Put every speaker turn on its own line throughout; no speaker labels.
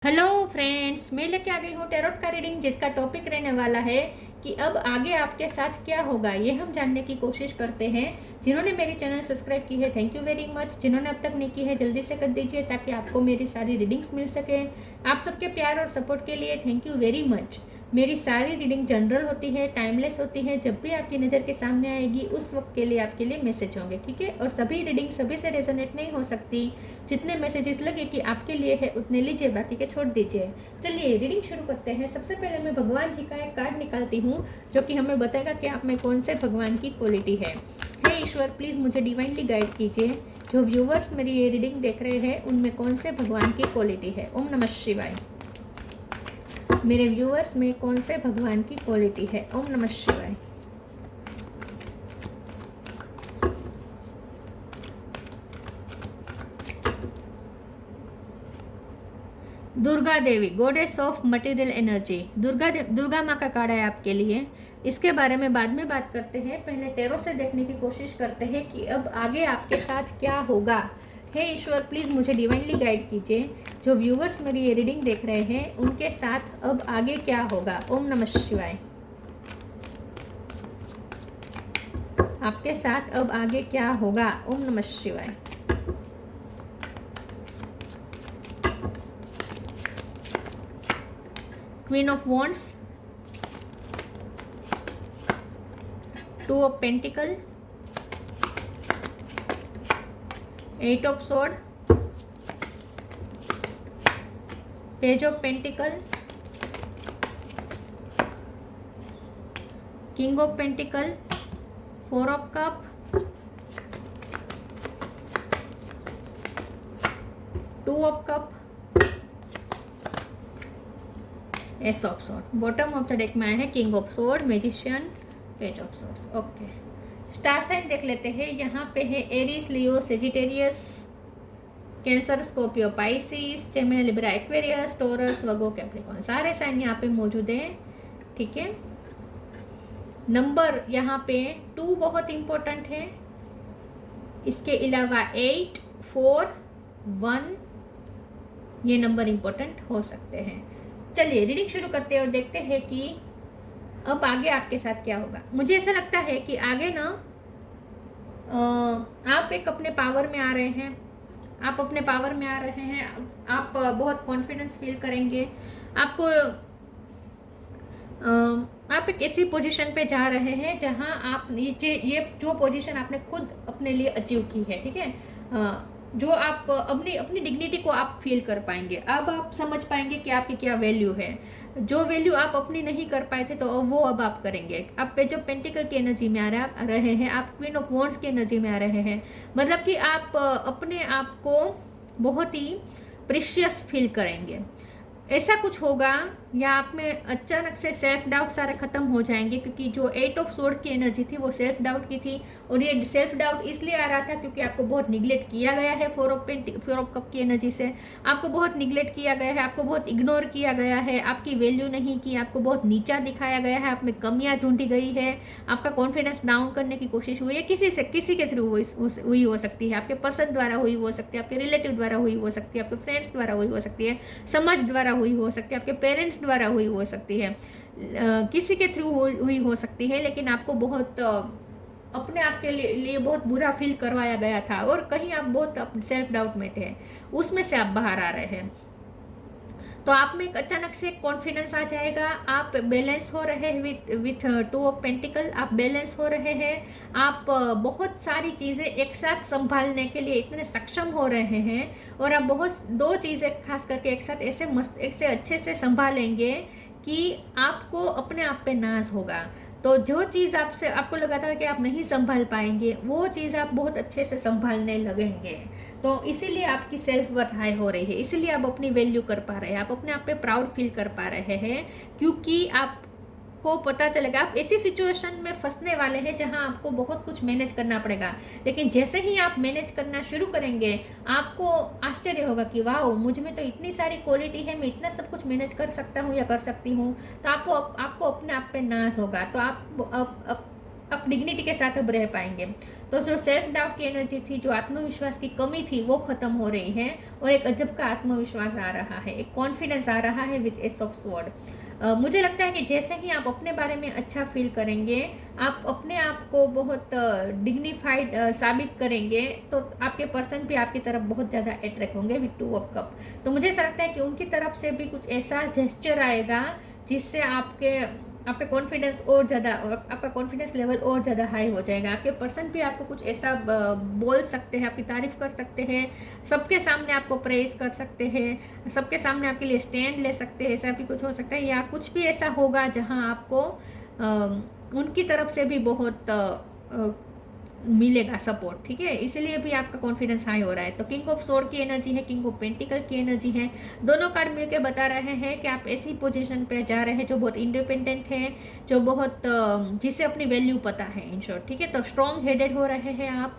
Hello friends, मैं लेके आ गई हूँ टैरोट का रीडिंग, जिसका टॉपिक रहने वाला है कि अब आगे आपके साथ क्या होगा। ये हम जानने की कोशिश करते हैं। जिन्होंने मेरी चैनल सब्सक्राइब की है, थैंक यू वेरी मच। जिन्होंने अब तक नहीं की है, जल्दी से कर दीजिए ताकि आपको मेरी सारी रीडिंग्स मिल सके। आप सबके प्यार और सपोर्ट के लिए थैंक यू वेरी मच। मेरी सारी रीडिंग जनरल होती है, टाइमलेस होती है। जब भी आपकी नज़र के सामने आएगी उस वक्त के लिए आपके लिए मैसेज होंगे, ठीक है। और सभी रीडिंग सभी से रेजोनेट नहीं हो सकती। जितने मैसेजेस लगे कि आपके लिए है उतने लीजिए, बाकी के छोड़ दीजिए। चलिए रीडिंग शुरू करते हैं। सबसे पहले मैं भगवान जी का एक कार्ड निकालती हूँ जो कि हमें बताएगा कि आप में कौन से भगवान की क्वालिटी है। हे ईश्वर, प्लीज़ मुझे डिवाइनली गाइड कीजिए। जो व्यूवर्स मेरी ये रीडिंग देख रहे हैं उनमें कौन से भगवान की क्वालिटी है। ओम नमः शिवाय। मेरे व्यूअर्स में कौन से भगवान की क्वालिटी है। ओम नमः शिवाय। Durga Devi, goddess of material energy. Durga माँ का कार्ड है आपके लिए। इसके बारे में बाद में बात करते हैं। पहले टैरो से देखने की कोशिश करते हैं कि अब आगे आपके साथ क्या होगा। हे ईश्वर, प्लीज़ मुझे डिवाइनली गाइड कीजिए। जो व्यूवर्स मेरी ये रीडिंग देख रहे हैं उनके साथ अब आगे क्या होगा। ओम नमः शिवाय। आपके साथ अब आगे क्या होगा। ओम नमः शिवाय। Queen of wands, 2 of pentacle, 8 of sword, page of pentacle, king of pentacle, 4 of cup, 2 of cup, ace of sword. Bottom of the deck में आया है king of sword, magician, page of swords. Okay, star sign देख लेते हैं। यहाँ पे है Aries, Leo, Sagittarius, Cancer, Scorpio, Pisces, Gemini, Libra, Aquarius, Taurus, Virgo, Capricorn. सारे साइन यहाँ पे मौजूद हैं, ठीक है। नंबर यहाँ पे 2 बहुत इम्पोर्टेंट है। इसके अलावा 8, 4, 1 ये नंबर इम्पोर्टेंट हो सकते हैं। चलिए रीडिंग शुरू करते हैं और देखते हैं कि अब आगे आपके साथ क्या होगा। मुझे ऐसा लगता है कि आगे ना आप एक अपने पावर में आ रहे हैं। आप अपने पावर में आ रहे हैं। आप बहुत कॉन्फिडेंस फील करेंगे। आपको आप एक ऐसी पोजीशन पे जा रहे हैं जहां आप नीचे ये जो पोजीशन आपने खुद अपने लिए अचीव की है, ठीक है। जो आप अपनी डिग्निटी को आप फील कर पाएंगे। अब आप समझ पाएंगे कि आपकी क्या वैल्यू है। जो वैल्यू आप अपनी नहीं कर पाए थे तो वो अब आप करेंगे। आप पे जो पेंटिकल की एनर्जी में आ रहे हैं, आप क्वीन ऑफ वॉन्ड्स की एनर्जी में आ रहे हैं। मतलब कि आप अपने आप को बहुत ही प्रीशियस फील करेंगे। ऐसा कुछ होगा या आप में अचानक से सेल्फ डाउट सारे खत्म हो जाएंगे, क्योंकि जो 8 ऑफ स्वॉर्ड की एनर्जी थी वो सेल्फ डाउट की थी। और ये सेल्फ डाउट इसलिए आ रहा था क्योंकि आपको बहुत निगलेक्ट किया गया है। 4 ऑफ कप की एनर्जी से आपको बहुत निगलेक्ट किया गया है। आपको बहुत इग्नोर किया गया है। आपकी वैल्यू नहीं की, आपको बहुत नीचा दिखाया गया है। आप में कमियां ढूंढी गई है। आपका कॉन्फिडेंस डाउन करने की कोशिश हुई है। किसी के थ्रू हुई हो सकती है। आपके पर्सन द्वारा हुई हो सकती है, आपके रिलेटिव द्वारा हुई हो सकती है, आपके फ्रेंड्स द्वारा हुई हो सकती है, समाज द्वारा हुई हो सकती है, आपके पेरेंट्स द्वारा हुई हो सकती है, किसी के थ्रू हुई हो सकती है। लेकिन आपको बहुत अपने आप के लिए बहुत बुरा फील करवाया गया था और कहीं आप बहुत सेल्फ डाउट में थे। उसमें से आप बाहर आ रहे हैं तो आप में एक अचानक से कॉन्फिडेंस आ जाएगा। आप बैलेंस हो रहे हैं विथ 2 ऑफ पेंटिकल। आप बैलेंस हो रहे हैं। आप बहुत सारी चीज़ें एक साथ संभालने के लिए इतने सक्षम हो रहे हैं। और आप बहुत 2 चीज़ें खास करके एक साथ ऐसे अच्छे से संभालेंगे कि आपको अपने आप पे नाज होगा। तो जो चीज़ आपको लगा था कि आप नहीं संभाल पाएंगे, वो चीज़ आप बहुत अच्छे से संभालने लगेंगे। तो इसीलिए आपकी सेल्फ वर्थ हाई हो रही है। इसीलिए आप अपनी वैल्यू कर पा रहे हैं। आप अपने आप पे प्राउड फील कर पा रहे हैं, क्योंकि आपको पता चलेगा आप ऐसी सिचुएशन में फंसने वाले हैं जहां आपको बहुत कुछ मैनेज करना पड़ेगा। लेकिन जैसे ही आप मैनेज करना शुरू करेंगे आपको आश्चर्य होगा कि वाह, मुझ में तो इतनी सारी क्वालिटी है, मैं इतना सब कुछ मैनेज कर सकता हूँ या कर सकती हूँ। तो आपको अपने आप पे नाज होगा। तो आप आप डिग्निटी के साथ अब रह पाएंगे। तो जो सेल्फ डाउट की एनर्जी थी, जो आत्मविश्वास की कमी थी, वो खत्म हो रही है और एक अजब का आत्मविश्वास आ रहा है, एक कॉन्फिडेंस आ रहा है विद एस ऑफ स्वॉर्ड। मुझे लगता है कि जैसे ही आप अपने बारे में अच्छा फील करेंगे, आप अपने आप को बहुत डिग्निफाइड साबित करेंगे, तो आपके पर्सन भी आपकी तरफ बहुत ज़्यादा अट्रैक्ट होंगे विद टू ऑफ कप। तो मुझे ऐसा लगता है कि उनकी तरफ से भी कुछ ऐसा जेस्चर आएगा जिससे आपका कॉन्फिडेंस और ज़्यादा, आपका कॉन्फिडेंस लेवल और ज़्यादा हाई हो जाएगा। आपके पर्सन भी आपको कुछ ऐसा बोल सकते हैं, आपकी तारीफ कर सकते हैं, सबके सामने आपको प्रेज कर सकते हैं, सबके सामने आपके लिए स्टैंड ले सकते हैं, ऐसा भी कुछ हो सकता है। या कुछ भी ऐसा होगा जहां आपको उनकी तरफ से भी बहुत मिलेगा सपोर्ट, ठीक है। इसीलिए भी आपका कॉन्फिडेंस हाई हो रहा है। तो किंग ऑफ सोर्ड की एनर्जी है, किंग ऑफ पेंटिकल की एनर्जी है। दोनों कार्ड मिलके बता रहे हैं कि आप ऐसी पोजीशन पे जा रहे हैं जो बहुत इंडिपेंडेंट है, जो बहुत जिसे अपनी वैल्यू पता है, इन शॉर्ट, ठीक है। तो स्ट्रॉन्ग हेडेड हो रहे हैं आप,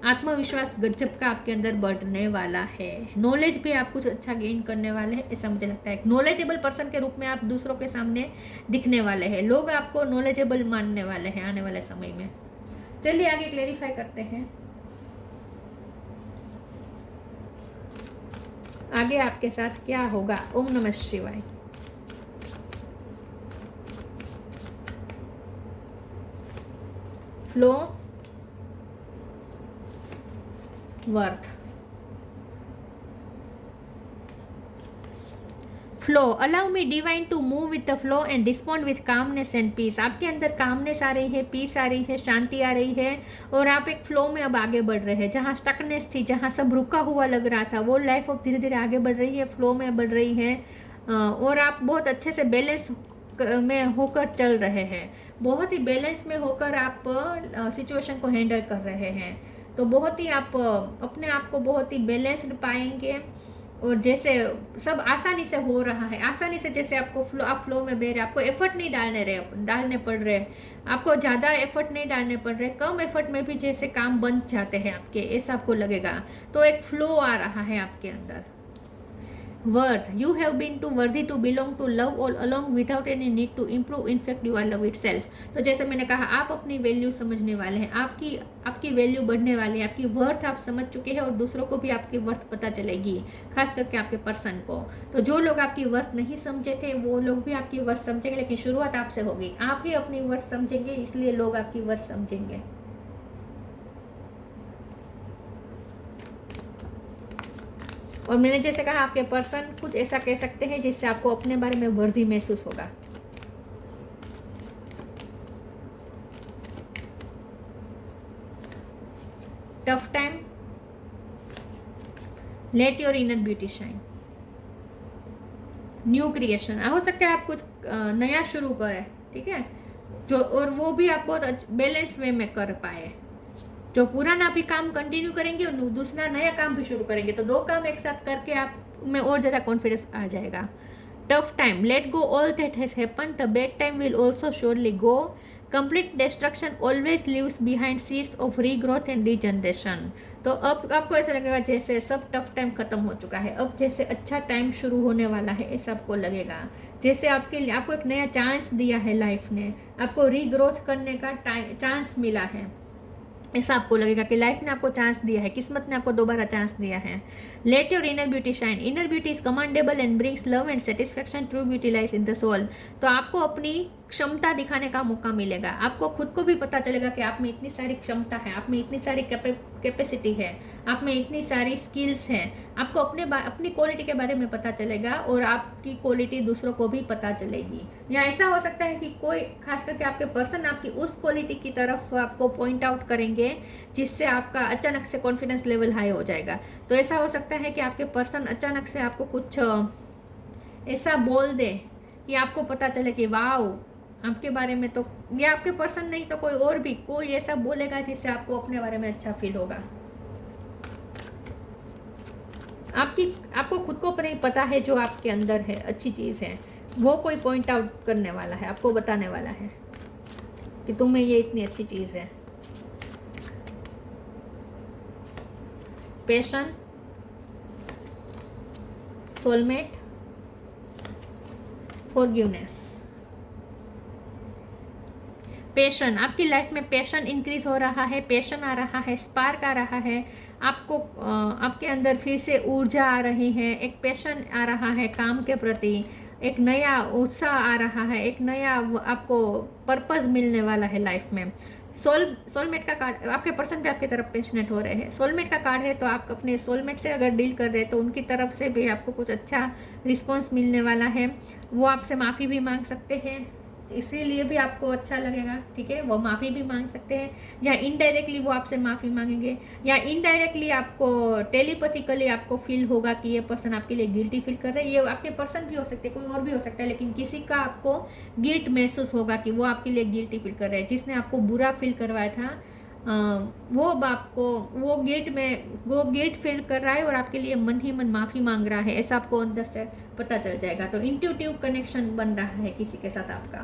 आत्मविश्वास गजब का आपके अंदर बढ़ने वाला है, नॉलेज भी आप कुछ अच्छा गेन करने वाले हैं, ऐसा मुझे लगता है। नॉलेजेबल पर्सन के रूप में आप दूसरों के सामने दिखने वाले हैं, लोग आपको नॉलेजेबल मानने वाले हैं आने वाले समय में। चलिए आगे क्लेरिफाई करते हैं। आगे आपके साथ क्या होगा। ओम नमः शिवाय। Flow, worth, flow, allow me divine to move with the flow and respond with calmness and peace. आपके अंदर कामनेस आ रही है, पीस आ रही है, शांति आ रही है और आप एक फ्लो में अब आगे बढ़ रहे हैं। जहाँ स्टकनेस थी, जहाँ सब रुका हुआ लग रहा था, वो लाइफ अब धीरे धीरे आगे बढ़ रही है, फ्लो में बढ़ रही है और आप बहुत अच्छे से बैलेंस में होकर चल रहे हैं, बहुत ही बैलेंस में होकर आप सिचुएशन को हैंडल कर रहे हैं। तो बहुत ही आप अपने आप को बहुत ही बैलेंस्ड पाएंगे और जैसे सब आसानी से हो रहा है, आसानी से जैसे आपको आप फ्लो में बह रहे, आपको एफर्ट नहीं डालने पड़ रहे, आपको ज़्यादा एफर्ट नहीं डालने पड़ रहे, कम एफर्ट में भी जैसे काम बन जाते हैं आपके, ऐसा आपको लगेगा। तो एक फ्लो आ रहा है आपके अंदर। Worth, you have been to worthy to belong to love all along without any need to improve, in fact you are love it self. तो जैसे मैंने कहा, आप अपनी वैल्यू समझने वाले हैं, आपकी वैल्यू बढ़ने वाली है, आपकी वर्थ आप समझ चुके हैं और दूसरों को भी आपकी वर्थ पता चलेगी, खास करके आपके पर्सन को। तो जो लोग आपकी वर्थ नहीं समझे थे, वो लोग भी आपकी वर्थ समझेंगे, लेकिन शुरुआत आपसे होगी। आप ही अपनी वर्थ समझेंगे, इसलिए लोग आपकी वर्थ समझेंगे। और मैंने जैसे कहा, आपके पर्सन कुछ ऐसा कह सकते हैं जिससे आपको अपने बारे में वर्दी महसूस होगा। Tough time, late your inner beauty shine, new creation. हो सकता है आप कुछ नया शुरू करें, ठीक है, जो और वो भी आप बहुत बैलेंस वे में कर पाए। जो पुराना भी काम कंटिन्यू करेंगे और दूसरा नया काम भी शुरू करेंगे, तो दो काम एक साथ करके आप में और ज़्यादा कॉन्फिडेंस आ जाएगा। Tough time, let go all that has happen, the bad time will also surely go, complete destruction always leaves behind seeds of regrowth and regeneration. तो अब आपको ऐसा लगेगा जैसे सब टफ टाइम खत्म हो चुका है, अब जैसे अच्छा टाइम शुरू होने वाला है, ऐसा आपको लगेगा। जैसे आपके लिए आपको एक नया चांस दिया है लाइफ ने, आपको रीग्रोथ करने का चांस मिला है, ऐसा आपको लगेगा कि लाइफ ने आपको चांस दिया है, किस्मत ने आपको दोबारा चांस दिया है। Let your inner beauty shine, inner beauty is commendable and brings love and satisfaction, true beauty lies in the soul. तो आपको अपनी क्षमता दिखाने का मौका मिलेगा, आपको खुद को भी पता चलेगा कि आप में इतनी सारी क्षमता है, आप में इतनी सारी कैपेसिटी है, आप में इतनी सारी स्किल्स हैं। आपको अपनी क्वालिटी के बारे में पता चलेगा और आपकी क्वालिटी दूसरों को भी पता चलेगी। या ऐसा हो सकता है कि कोई खास करके आपके पर्सन आपकी उस क्वालिटी की तरफ आपको पॉइंट आउट करेंगे जिससे आपका अचानक से कॉन्फिडेंस लेवल हाई हो जाएगा। तो ऐसा हो सकता है कि आपके पर्सन अचानक से आपको कुछ ऐसा बोल दे कि आपको पता चले कि वाह, आपके बारे में, तो ये आपके पर्सन नहीं तो कोई और भी कोई ऐसा बोलेगा जिससे आपको अपने बारे में अच्छा फील होगा। आपको खुद को पता है जो आपके अंदर है, अच्छी चीज़ है, वो कोई पॉइंट आउट करने वाला है, आपको बताने वाला है कि तुम्हें ये इतनी अच्छी चीज़ है। Passion, soulmate, forgiveness. पैशन, आपकी लाइफ में पैशन इंक्रीज हो रहा है, पैशन आ रहा है, स्पार्क आ रहा है, आपको आपके अंदर फिर से ऊर्जा आ रही है, एक पैशन आ रहा है काम के प्रति, एक नया उत्साह आ रहा है, एक नया आपको पर्पस मिलने वाला है लाइफ में। सोलमेट का कार्ड, आपके पर्सन भी आपकी तरफ पैशनेट हो रहे हैं। सोलमेट का कार्ड है तो आप अपने सोलमेट से अगर डील कर रहे हैं तो उनकी तरफ से भी आपको कुछ अच्छा रिस्पॉन्स मिलने वाला है। वो आपसे माफ़ी भी मांग सकते हैं, इसीलिए भी आपको अच्छा लगेगा, ठीक है। वो माफ़ी भी मांग सकते हैं, या इनडायरेक्टली वो आपसे माफ़ी मांगेंगे, या इनडायरेक्टली आपको टेलीपैथिकली आपको फील होगा कि ये पर्सन आपके लिए गिल्टी फील कर रहे हैं। ये आपके पर्सन भी हो सकते हैं, कोई और भी हो सकता है, लेकिन किसी का आपको गिल्ट महसूस होगा कि वो आपके लिए गिल्टी फील कर रहे हैं। जिसने आपको बुरा फील करवाया था वो अब आपको वो गिल्ट फील कर रहा है और आपके लिए मन ही मन माफ़ी मांग रहा है, ऐसा आपको अंदर से पता चल जाएगा। तो इंट्यूटिव कनेक्शन बन रहा है किसी के साथ आपका,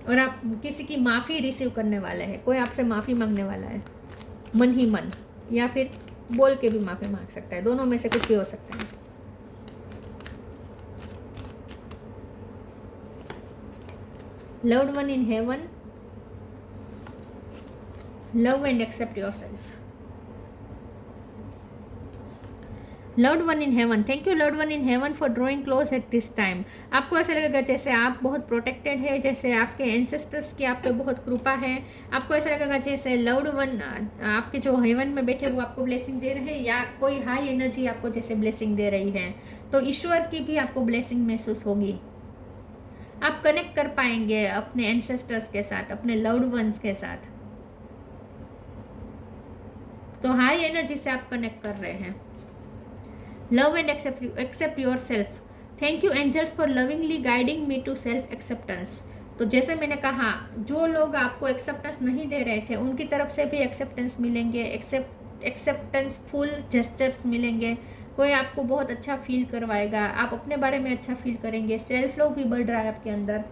और आप किसी की माफ़ी रिसीव करने वाले हैं। कोई आपसे माफ़ी मांगने वाला है मन ही मन, या फिर बोल के भी माफ़ी मांग सकता है, दोनों में से कुछ भी हो सकता है। Loved one in heaven, love and accept yourself. Loved one in heaven, thank you loved one in heaven for drawing close at this time. आपको ऐसा लगेगा जैसे आप बहुत प्रोटेक्टेड है, जैसे आपके एंसेस्टर्स की आप पे बहुत कृपा है। आपको ऐसा लगेगा जैसे लव्ड वन आपके जो हेवन में बैठे वो आपको ब्लेसिंग दे रहे हैं, या कोई हाई एनर्जी आपको जैसे ब्लेसिंग दे रही है। तो ईश्वर की भी आपको ब्लेसिंग महसूस होगी। आप कनेक्ट कर पाएंगे अपने एंसेस्टर्स के साथ, अपने लव्ड वंस के साथ। तो हाई एनर्जी से आप कनेक्ट कर रहे हैं। Love and accept your self, thank you angels for lovingly guiding me to self acceptance. तो जैसे मैंने कहा, जो लोग आपको एक्सेप्टेंस नहीं दे रहे थे उनकी तरफ से भी एक्सेप्टेंस मिलेंगे, एक्सेप्टेंस फुल जेस्चर्स मिलेंगे। कोई आपको बहुत अच्छा फील करवाएगा, आप अपने बारे में अच्छा फील करेंगे, सेल्फ लव भी बढ़ रहा है आपके अंदर।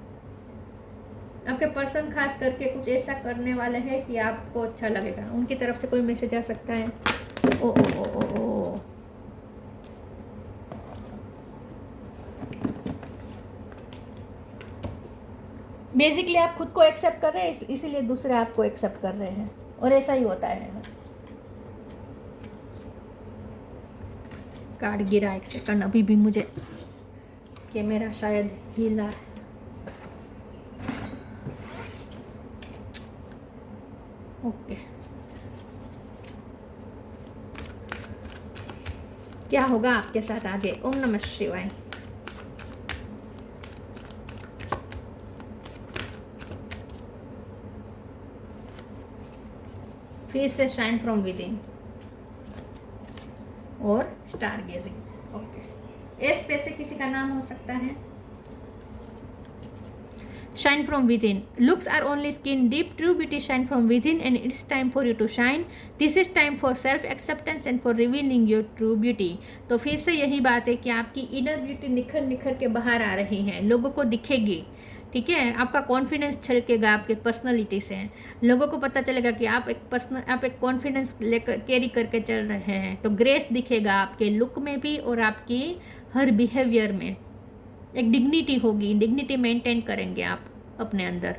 आपके पर्सन खास करके कुछ ऐसा करने वाले हैं कि आपको अच्छा लगेगा। उनकी तरफ से कोई मैसेज आ सकता है। ओ ओ ओ ओ ओ बेसिकली आप खुद को एक्सेप्ट कर रहे हैं, इसीलिए दूसरे आपको एक्सेप्ट कर रहे हैं, और ऐसा ही होता है। कार्ड गिरा, एक सेकंड, अभी भी मुझे कैमरा शायद हिला। ओके, क्या होगा आपके साथ आगे? ओम नमः शिवाय। फिर से शाइन फ्रॉम विद इन और स्टार गेजिंग। ओके, एस पे से किसी का नाम हो सकता है। Shine from within. Looks are only skin deep. True beauty shine from within, and it's time for you to shine. This is time for self acceptance and for revealing your true beauty. तो फिर से यही बात है कि आपकी inner beauty निखर निखर के बाहर आ रही है, लोगों को दिखेगी, ठीक है। आपका कॉन्फिडेंस छलकेगा आपके पर्सनालिटी से। लोगों को पता चलेगा कि आप एक कॉन्फिडेंस लेकर कैरी करके चल रहे हैं। तो ग्रेस दिखेगा आपके लुक में भी और आपकी हर बिहेवियर में। एक डिग्निटी होगी, डिग्निटी मेंटेन करेंगे आप अपने अंदर।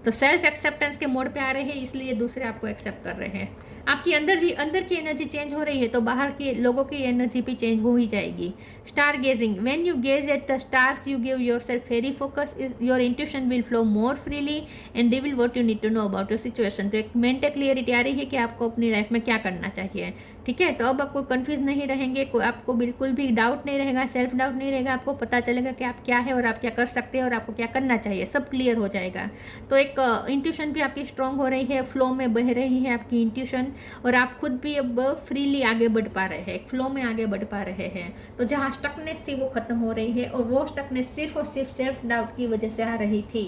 तो सेल्फ एक्सेप्टेंस के मोड पे आ रहे हैं, इसलिए दूसरे आपको एक्सेप्ट कर रहे हैं। आपकी अंदर की एनर्जी चेंज हो रही है, तो बाहर के लोगों की एनर्जी भी चेंज हो ही जाएगी। Star gazing, when you gaze at the stars you give your self very focus, your intuition will flow more freely and reveal what you need to know about your situation. तो एक mental clarity आ रही है कि आपको अपनी life में क्या करना चाहिए, ठीक है। तो अब आपको कंफ्यूज नहीं रहेंगे, आपको बिल्कुल भी डाउट नहीं रहेगा, सेल्फ डाउट नहीं रहेगा। आपको पता चलेगा कि आप क्या है और आप क्या कर सकते हैं और आपको क्या करना चाहिए, सब क्लियर हो जाएगा। तो एक इंट्यूशन भी आपकी स्ट्रांग हो रही है, फ्लो में बह रही है आपकी इंट्यूशन, और आप खुद भी अब फ्रीली आगे बढ़ पा रहे हैं, फ्लो में आगे बढ़ पा रहे हैं। तो जहाँ स्टकनेस थी वो खत्म हो रही है, और वो स्टकनेस सिर्फ और सिर्फ सेल्फ डाउट की वजह से आ रही थी,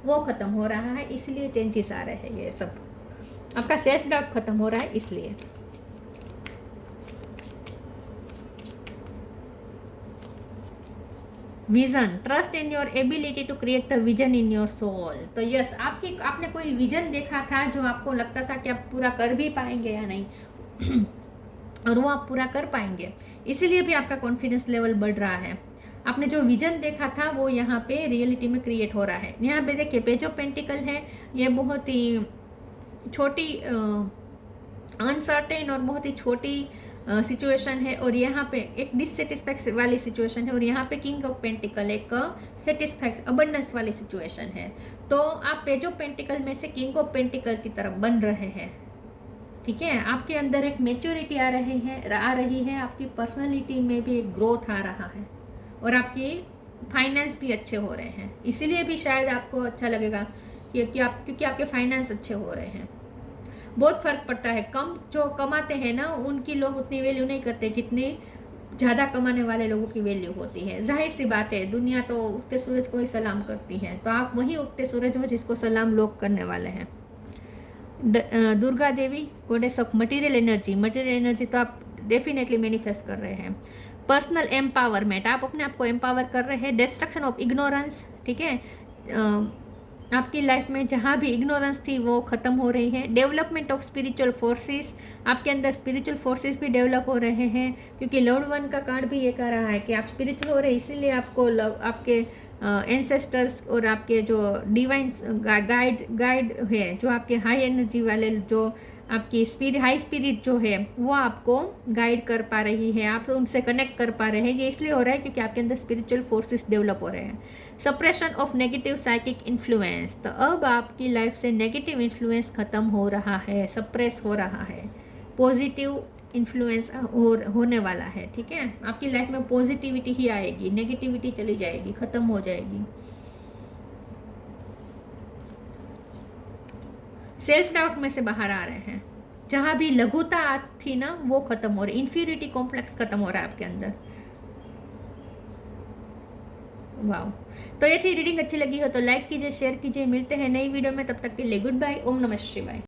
वो खत्म हो रहा है। इसलिए चेंजेस आ रहे हैं, ये सब आपका सेल्फ डाउट खत्म हो रहा है इसलिए। Vision, trust in your ability to create the vision in your soul. तो यस, आपने कोई विजन देखा था जो आपको लगता था कि आप पूरा कर भी पाएंगे या नहीं। और वो आप पूरा कर पाएंगे। इसीलिए भी आपका कॉन्फिडेंस लेवल बढ़ रहा है। आपने जो विजन देखा था वो यहाँ पे रियलिटी में क्रिएट हो रहा है। यहाँ पे देखिए पेज ऑफ पेंटिकल है, ये बहुत ही छोटी अनसर्टेन और बहुत ही छोटी सिचुएशन है, और यहाँ पे एक डिससेटिस्फैक्स वाली सिचुएशन है, और यहाँ पे किंग ऑफ पेंटिकल एक सेटिस्फैक्स अबंडेंस वाली सिचुएशन है। तो आप पेज ऑफ पेंटिकल में से किंग ऑफ पेंटिकल की तरफ बन रहे हैं, ठीक है। आपके अंदर एक मेच्योरिटी आ रही है, आपकी पर्सनैलिटी में भी एक ग्रोथ आ रहा है, और आपकी फाइनेंस भी अच्छे हो रहे हैं। इसीलिए भी शायद आपको अच्छा लगेगा क्योंकि आपके फाइनेंस अच्छे हो रहे हैं। बहुत फ़र्क पड़ता है। कम जो कमाते हैं ना, उनकी लोग उतनी वैल्यू नहीं करते जितनी ज़्यादा कमाने वाले लोगों की वैल्यू होती है। जाहिर सी बात है, दुनिया तो उगते सूरज को ही सलाम करती है, तो आप वही उगते सूरज हो जिसको सलाम लोग करने वाले हैं। Durga Devi goddess of material energy तो आप डेफिनेटली मैनिफेस्ट कर रहे हैं। पर्सनल एम्पावरमेंट, आप अपने आप को एम्पावर कर रहे हैं। डिस्ट्रक्शन ऑफ इग्नोरेंस, ठीक है। आपकी लाइफ में जहाँ भी इग्नोरेंस थी वो ख़त्म हो रही है। डेवलपमेंट ऑफ स्पिरिचुअल फोर्सेस, आपके अंदर स्पिरिचुअल फोर्सेस भी डेवलप हो रहे हैं, क्योंकि लव्ड वन का कार्ड भी ये कह रहा है कि आप स्पिरिचुअल हो रहे हैं, इसीलिए आपको आपके एंसेस्टर्स और आपके जो डिवाइन गाइड है, जो आपके हाई एनर्जी वाले, जो आपकी हाई स्पिरिट जो है वो आपको गाइड कर पा रही है, आप उनसे कनेक्ट कर पा रहे हैं। ये इसलिए हो रहा है क्योंकि आपके अंदर स्पिरिचुअल फोर्सेस डेवलप हो रहे हैं। Suppression of negative psychic influence, तो अब आपकी लाइफ से नेगेटिव इन्फ्लुएंस ख़त्म हो रहा है, सप्रेस हो रहा है, पॉजिटिव इन्फ्लुएंस होने वाला है, ठीक है। आपकी लाइफ में पॉजिटिविटी ही आएगी, नेगेटिविटी चली जाएगी, ख़त्म हो जाएगी। सेल्फ डाउट में से बाहर आ रहे हैं, जहाँ भी लघुता थी ना वो खत्म हो रही, इन्फीरियरिटी कॉम्प्लेक्स खत्म हो रहा है आपके अंदर। वाह, तो ये थी रीडिंग। अच्छी लगी हो तो लाइक कीजिए, शेयर कीजिए। मिलते हैं नई वीडियो में, तब तक के लिए गुड बाय। ओम नमः शिवाय।